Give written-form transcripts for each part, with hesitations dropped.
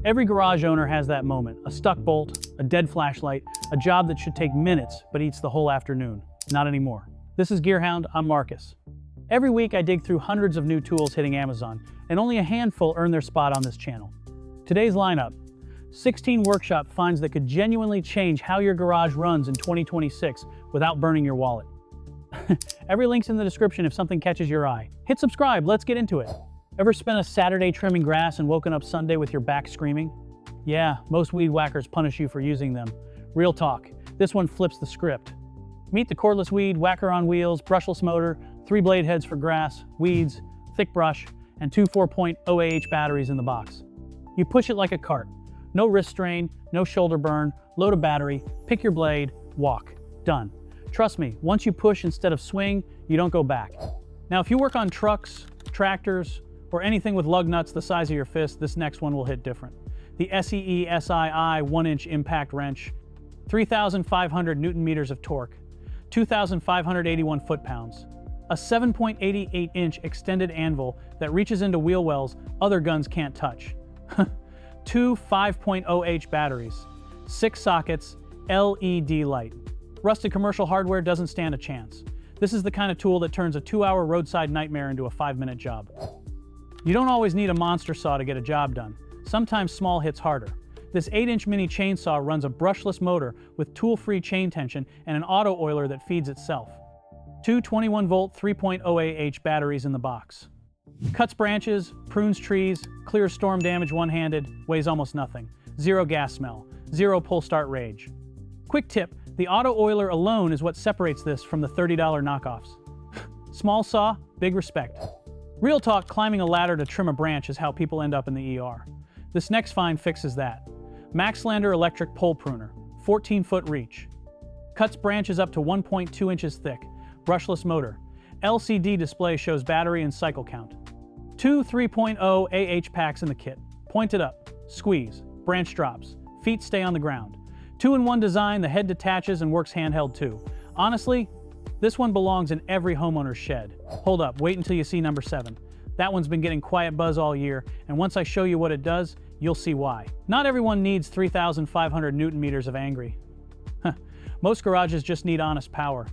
Every garage owner has that moment, a stuck bolt, a dead flashlight, a job that should take minutes but eats the whole afternoon. Not anymore. This is GearHound, I'm Marcus. Every week I dig through hundreds of new tools hitting Amazon, and only a handful earn their spot on this channel. Today's lineup: 16 workshop finds that could genuinely change how your garage runs in 2026 without burning your wallet. Every link's in the description if something catches your eye. Hit subscribe, let's get into it. Ever spent a Saturday trimming grass and woken up Sunday with your back screaming? Yeah, most weed whackers punish you for using them. Real talk, this one flips the script. Meet the cordless weed whacker on wheels, brushless motor, 3 blade heads for grass, weeds, thick brush, and 2 4.0 Ah batteries in the box. You push it like a cart. No wrist strain, no shoulder burn, load a battery, pick your blade, walk. Done. Trust me, once you push instead of swing, you don't go back. Now if you work on trucks, tractors, or anything with lug nuts the size of your fist, this next one will hit different. The SEESII 1-inch impact wrench, 3,500 Newton meters of torque, 2,581 foot-pounds, a 7.88-inch extended anvil that reaches into wheel wells other guns can't touch, 2 5.0H batteries, 6 sockets, LED light. Rusted commercial hardware doesn't stand a chance. This is the kind of tool that turns a 2-hour roadside nightmare into a 5-minute job. You don't always need a monster saw to get a job done. Sometimes small hits harder. This 8-inch mini chainsaw runs a brushless motor with tool-free chain tension and an auto oiler that feeds itself. 2 21-volt 3.0 Ah batteries in the box. Cuts branches, prunes trees, clears storm damage one-handed, weighs almost nothing. 0 gas smell, 0 pull-start rage. Quick tip, the auto oiler alone is what separates this from the $30 knockoffs. Small saw, big respect. Real talk, climbing a ladder to trim a branch is how people end up in the ER. This next find fixes that. Maxlander electric pole pruner, 14-foot reach. Cuts branches up to 1.2 inches thick, brushless motor. LCD display shows battery and cycle count. 2 3.0 Ah packs in the kit. Point it up, squeeze, branch drops, feet stay on the ground. 2-in-1 design, the head detaches and works handheld too. Honestly, this one belongs in every homeowner's shed. Hold up, wait until you see number 7. That one's been getting quiet buzz all year, and once I show you what it does, you'll see why. Not everyone needs 3,500 Newton meters of angry. Most garages just need honest power.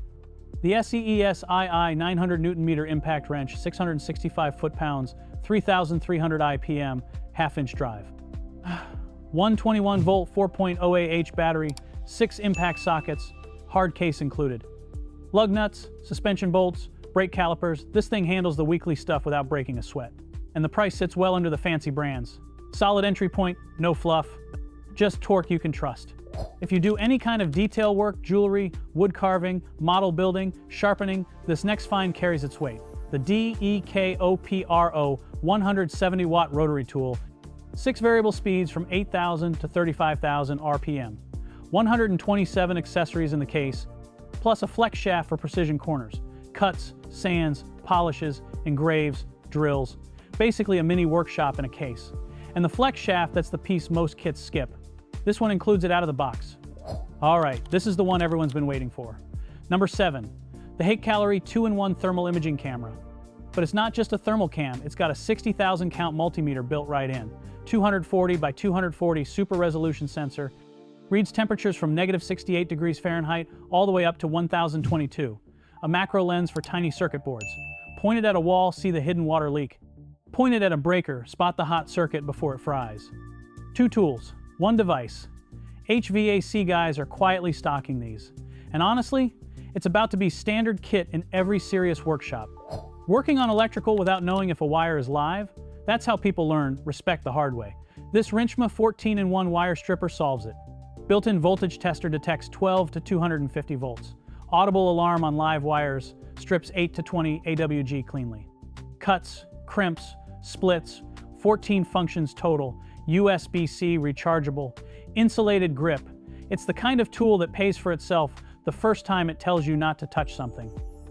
The SEESII 900 Newton meter impact wrench, 665 foot-pounds, 3,300 IPM, half-inch drive. 1 21-volt 4.0 Ah battery, 6 impact sockets, hard case included. Lug nuts, suspension bolts, brake calipers, this thing handles the weekly stuff without breaking a sweat. And the price sits well under the fancy brands. Solid entry point, no fluff, just torque you can trust. If you do any kind of detail work, jewelry, wood carving, model building, sharpening, this next find carries its weight. The DEKOPRO 170-watt rotary tool, 6 variable speeds from 8,000 to 35,000 RPM, 127 accessories in the case, plus a flex shaft for precision corners, cuts, sands, polishes, engraves, drills, basically a mini workshop in a case. And the flex shaft, that's the piece most kits skip. This one includes it out of the box. All right, this is the one everyone's been waiting for. Number 7, the Hcalory 2-in-1 thermal imaging camera. But it's not just a thermal cam, it's got a 60,000 count multimeter built right in. 240 by 240 super resolution sensor, reads temperatures from -68 degrees Fahrenheit all the way up to 1022. A macro lens for tiny circuit boards. Point it at a wall, see the hidden water leak. Point it at a breaker, spot the hot circuit before it fries. 2 tools, 1 device. HVAC guys are quietly stocking these. And honestly, it's about to be standard kit in every serious workshop. Working on electrical without knowing if a wire is live, that's how people learn, respect the hard way. This Rinhtma 14-in-1 wire stripper solves it. Built-in voltage tester detects 12 to 250 volts. Audible alarm on live wires, strips 8 to 20 AWG cleanly. Cuts, crimps, splits, 14 functions total, USB-C rechargeable, insulated grip. It's the kind of tool that pays for itself the first time it tells you not to touch something.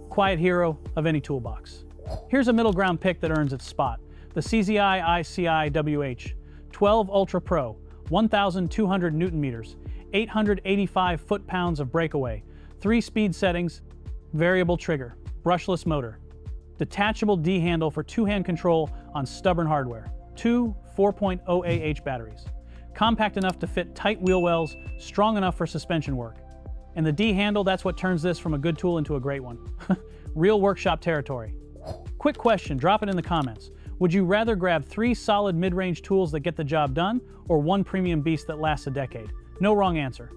Quiet hero of any toolbox. Here's a middle ground pick that earns its spot. The SEESII ICI WH 12 Ultra Pro, 1,200 Newton meters, 885 foot-pounds of breakaway, 3 speed settings, variable trigger, brushless motor, detachable D-handle for 2-hand control on stubborn hardware, 2 4.0 Ah batteries. Compact enough to fit tight wheel wells, strong enough for suspension work. And the D handle, that's what turns this from a good tool into a great one. Real workshop territory. Quick question, drop it in the comments. Would you rather grab 3 solid mid-range tools that get the job done, or 1 premium beast that lasts a decade? No wrong answer.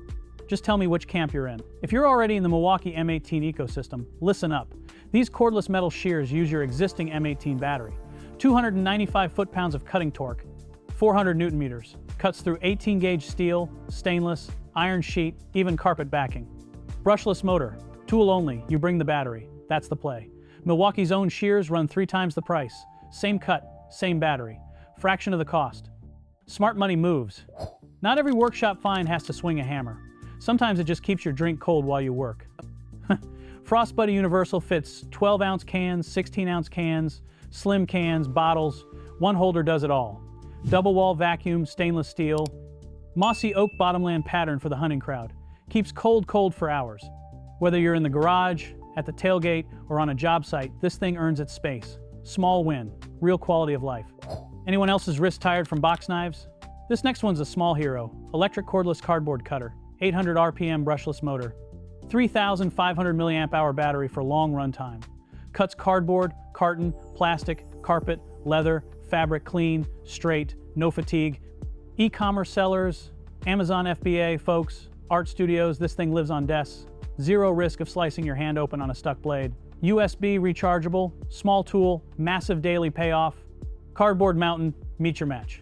Just tell me which camp you're in. If you're already in the Milwaukee M18 ecosystem, listen up. These cordless metal shears use your existing M18 battery. 295 foot-pounds of cutting torque, 400 newton meters. Cuts through 18-gauge steel, stainless, iron sheet, even carpet backing. Brushless motor, tool only, you bring the battery. That's the play. Milwaukee's own shears run 3 times the price. Same cut, same battery. Fraction of the cost. Smart money moves. Not every workshop find has to swing a hammer. Sometimes it just keeps your drink cold while you work. Frostbuddy Universal fits 12-ounce cans, 16-ounce cans, slim cans, bottles. One holder does it all. Double wall vacuum, stainless steel. Mossy oak bottomland pattern for the hunting crowd. Keeps cold for hours. Whether you're in the garage, at the tailgate, or on a job site, this thing earns its space. Small win, real quality of life. Anyone else's wrist tired from box knives? This next one's a small hero. Electric cordless cardboard cutter. 800 RPM brushless motor. 3,500 milliamp hour battery for long run time. Cuts cardboard, carton, plastic, carpet, leather, fabric clean, straight, no fatigue. E-commerce sellers, Amazon FBA folks, art studios, this thing lives on desks. Zero risk of slicing your hand open on a stuck blade. USB rechargeable, small tool, massive daily payoff. Cardboard mountain, meet your match.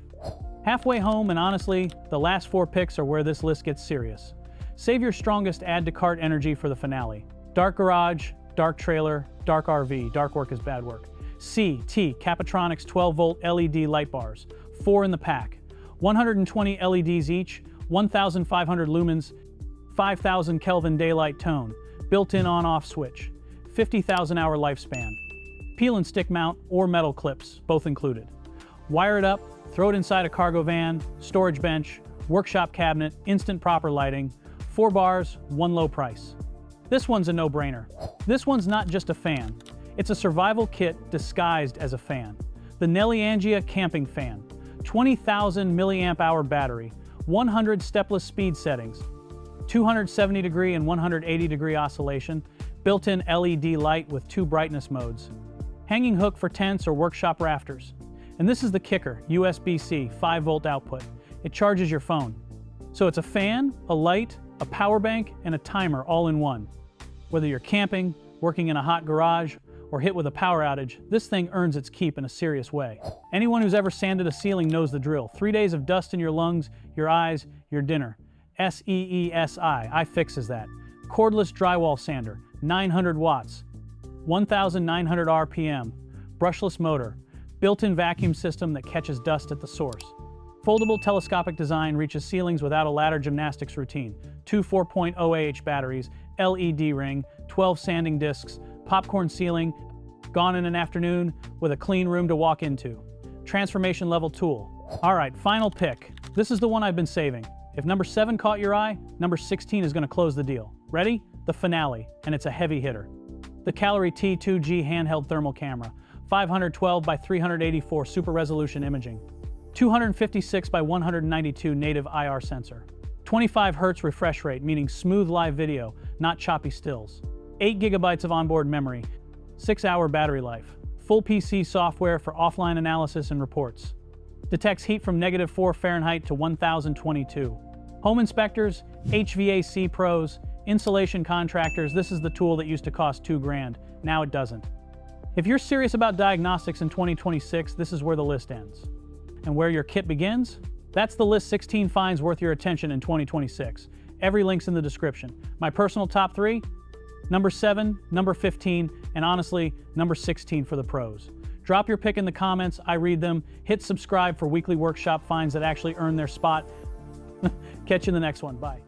Halfway home, and honestly, the last 4 picks are where this list gets serious. Save your strongest add to cart energy for the finale. Dark garage, dark trailer, dark RV, dark work is bad work. CAPETRONIX 12-volt LED light bars, 4 in the pack. 120 LEDs each, 1,500 lumens, 5,000 Kelvin daylight tone, built-in on-off switch, 50,000 hour lifespan. Peel and stick mount or metal clips, both included. Wire it up, throw it inside a cargo van, storage bench, workshop cabinet, instant proper lighting, 4 bars, 1 low price. This one's a no-brainer. This one's not just a fan. It's a survival kit disguised as a fan. The Neliangia camping fan. 20,000 milliamp hour battery, 100 stepless speed settings, 270 degree and 180 degree oscillation, built-in LED light with 2 brightness modes, hanging hook for tents or workshop rafters. And this is the kicker, USB-C 5-volt output. It charges your phone. So it's a fan, a light, a power bank, and a timer all in one. Whether you're camping, working in a hot garage, or hit with a power outage, this thing earns its keep in a serious way. Anyone who's ever sanded a ceiling knows the drill. 3 days of dust in your lungs, your eyes, your dinner. SEESI, I fixes that. Cordless drywall sander, 900 watts, 1,900 RPM, brushless motor, built-in vacuum system that catches dust at the source. Foldable telescopic design reaches ceilings without a ladder gymnastics routine. 2 4.0 Ah batteries, LED ring, 12 sanding discs, popcorn ceiling, gone in an afternoon with a clean room to walk into. Transformation level tool. All right, final pick. This is the one I've been saving. If number 7 caught your eye, number 16 is going to close the deal. Ready? The finale, and it's a heavy hitter. The Hcalory T2G handheld thermal camera, 512 by 384 super resolution imaging, 256 by 192 native IR sensor, 25 Hz refresh rate, meaning smooth live video, not choppy stills, 8 GB of onboard memory, 6-hour battery life, full PC software for offline analysis and reports, detects heat from -4 Fahrenheit to 1022. Home inspectors, HVAC pros, insulation contractors, this is the tool that used to cost $2 grand. Now it doesn't. If you're serious about diagnostics in 2026, this is where the list ends. And where your kit begins? That's the list 16 finds worth your attention in 2026. Every link's in the description. My personal top 3? Number 7, number 15, and honestly, number 16 for the pros. Drop your pick in the comments, I read them. Hit subscribe for weekly workshop finds that actually earn their spot. Catch you in the next one, bye.